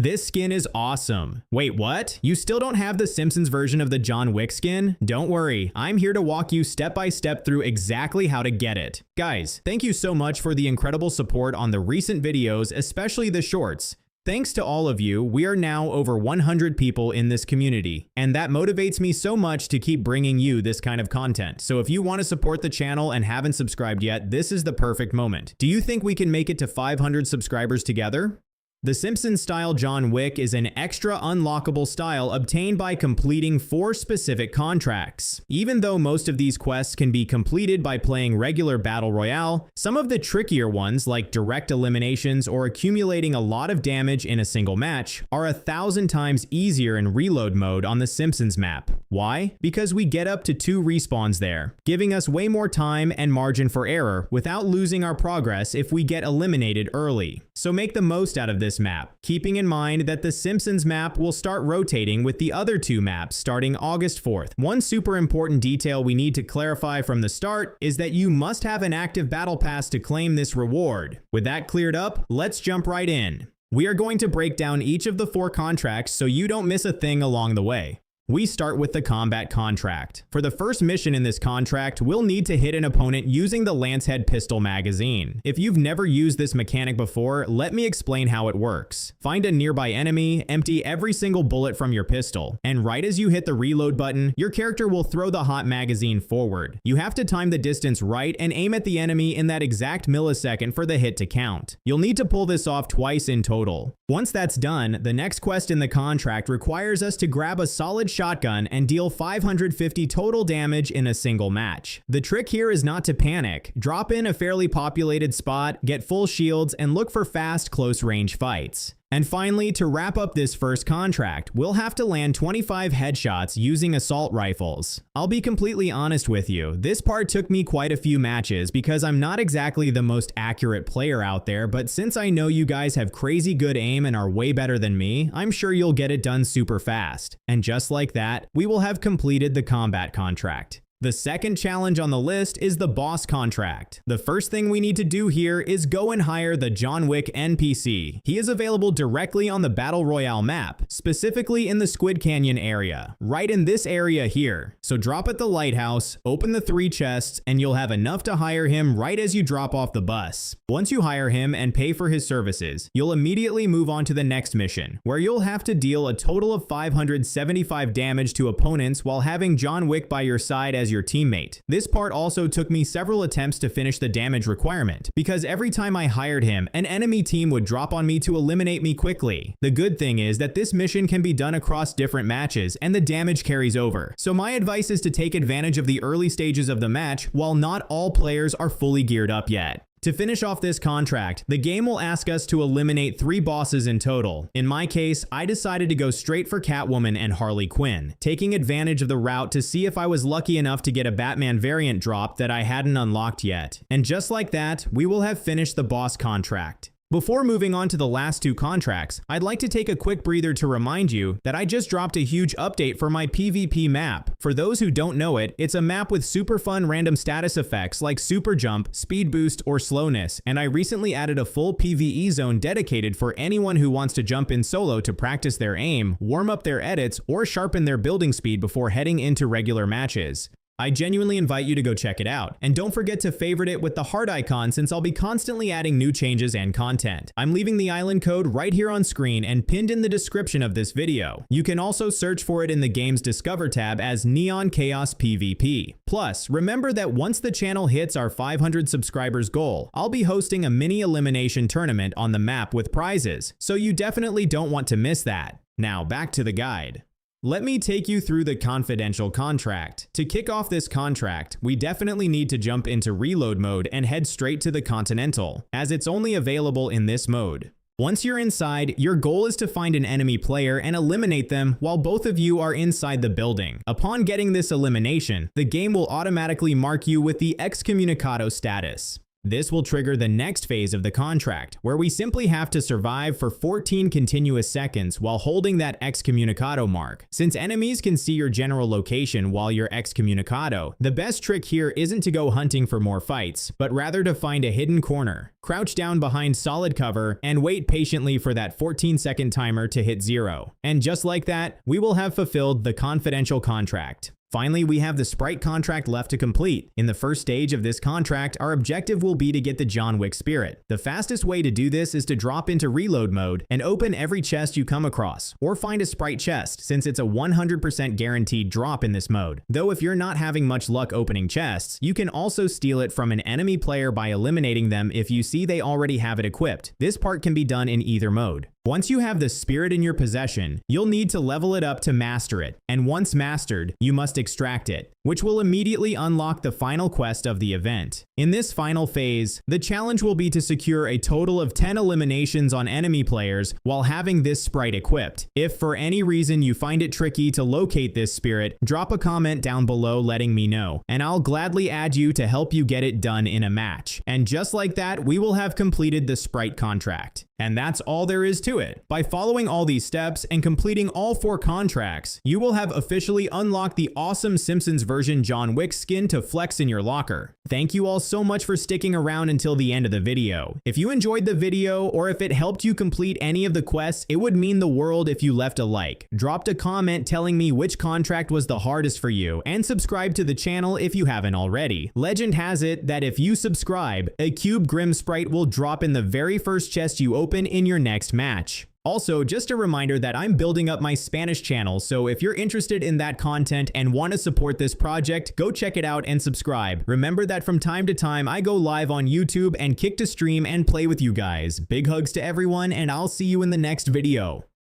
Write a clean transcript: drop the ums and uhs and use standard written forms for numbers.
This skin is awesome. Wait, what? You still don't have the Simpsons version of the John Wick skin? Don't worry, I'm here to walk you step by step through exactly how to get it. Guys, thank you so much for the incredible support on the recent videos, especially the shorts. Thanks to all of you, we are now over 100 people in this community, and that motivates me so much to keep bringing you this kind of content. So if you want to support the channel and haven't subscribed yet, this is the perfect moment. Do you think we can make it to 500 subscribers together? The Simpsons-style John Wick is an extra unlockable style obtained by completing 4 specific contracts. Even though most of these quests can be completed by playing regular Battle Royale, some of the trickier ones like direct eliminations or accumulating a lot of damage in a single match are 1,000 times easier in reload mode on the Simpsons map. Why? Because we get up to 2 respawns there, giving us way more time and margin for error without losing our progress if we get eliminated early. So make the most out of this map, keeping in mind that the Simpsons map will start rotating with the other 2 maps starting August 4th. One super important detail we need to clarify from the start is that you must have an active battle pass to claim this reward. With that cleared up, let's jump right in. We are going to break down each of the 4 contracts so you don't miss a thing along the way. We start with the combat contract. For the first mission in this contract, we'll need to hit an opponent using the Lancehead pistol magazine. If you've never used this mechanic before, let me explain how it works. Find a nearby enemy, empty every single bullet from your pistol, and right as you hit the reload button, your character will throw the hot magazine forward. You have to time the distance right and aim at the enemy in that exact millisecond for the hit to count. You'll need to pull this off twice in total. Once that's done, the next quest in the contract requires us to grab a solid shotgun and deal 550 total damage in a single match. The trick here is not to panic. Drop in a fairly populated spot, get full shields, and look for fast, close-range fights. And finally, to wrap up this first contract, we'll have to land 25 headshots using assault rifles. I'll be completely honest with you, this part took me quite a few matches because I'm not exactly the most accurate player out there, but since I know you guys have crazy good aim and are way better than me, I'm sure you'll get it done super fast. And just like that, we will have completed the combat contract. The second challenge on the list is the boss contract. The first thing we need to do here is go and hire the John Wick NPC. He is available directly on the Battle Royale map, specifically in the Squid Canyon area, right in this area here. So drop at the lighthouse, open the 3 chests, and you'll have enough to hire him right as you drop off the bus. Once you hire him and pay for his services, you'll immediately move on to the next mission, where you'll have to deal a total of 575 damage to opponents while having John Wick by your side as your teammate. This part also took me several attempts to finish the damage requirement, because every time I hired him, an enemy team would drop on me to eliminate me quickly. The good thing is that this mission can be done across different matches and the damage carries over. So my advice is to take advantage of the early stages of the match while not all players are fully geared up yet. To finish off this contract, the game will ask us to eliminate 3 bosses in total. In my case, I decided to go straight for Catwoman and Harley Quinn, taking advantage of the route to see if I was lucky enough to get a Batman variant drop that I hadn't unlocked yet. And just like that, we will have finished the boss contract. Before moving on to the last 2 contracts, I'd like to take a quick breather to remind you that I just dropped a huge update for my PvP map. For those who don't know it, it's a map with super fun random status effects like super jump, speed boost, or slowness, and I recently added a full PvE zone dedicated for anyone who wants to jump in solo to practice their aim, warm up their edits, or sharpen their building speed before heading into regular matches. I genuinely invite you to go check it out, and don't forget to favorite it with the heart icon since I'll be constantly adding new changes and content. I'm leaving the island code right here on screen and pinned in the description of this video. You can also search for it in the game's Discover tab as Neon Chaos PvP. Plus, remember that once the channel hits our 500 subscribers goal, I'll be hosting a mini elimination tournament on the map with prizes, so you definitely don't want to miss that. Now back to the guide. Let me take you through the confidential contract. To kick off this contract, we definitely need to jump into reload mode and head straight to the Continental, as it's only available in this mode. Once you're inside, your goal is to find an enemy player and eliminate them while both of you are inside the building. Upon getting this elimination, the game will automatically mark you with the Excommunicado status. This will trigger the next phase of the contract, where we simply have to survive for 14 continuous seconds while holding that Excommunicado mark. Since enemies can see your general location while you're Excommunicado, the best trick here isn't to go hunting for more fights, but rather to find a hidden corner, crouch down behind solid cover, and wait patiently for that 14-second timer to hit 0. And just like that, we will have fulfilled the confidential contract. Finally, we have the Sprite contract left to complete. In the first stage of this contract, our objective will be to get the John Wick spirit. The fastest way to do this is to drop into reload mode and open every chest you come across, or find a Sprite chest since it's a 100% guaranteed drop in this mode. Though if you're not having much luck opening chests, you can also steal it from an enemy player by eliminating them if you see they already have it equipped. This part can be done in either mode. Once you have the spirit in your possession, you'll need to level it up to master it, and once mastered, you must extract it, which will immediately unlock the final quest of the event. In this final phase, the challenge will be to secure a total of 10 eliminations on enemy players while having this sprite equipped. If for any reason you find it tricky to locate this spirit, drop a comment down below letting me know, and I'll gladly add you to help you get it done in a match. And just like that, we will have completed the Sprite contract. And that's all there is to it. By following all these steps and completing all 4 contracts, you will have officially unlocked the awesome Simpsons version John Wick skin to flex in your locker. Thank you all so much for sticking around until the end of the video. If you enjoyed the video or if it helped you complete any of the quests, it would mean the world if you left a like, dropped a comment telling me which contract was the hardest for you, and subscribe to the channel if you haven't already. Legend has it that if you subscribe, a Cube Grim Sprite will drop in the very first chest you open in your next match. Also, just a reminder that I'm building up my Spanish channel, so if you're interested in that content and want to support this project, go check it out and subscribe. Remember that from time to time, I go live on YouTube and kick to stream and play with you guys. Big hugs to everyone, and I'll see you in the next video.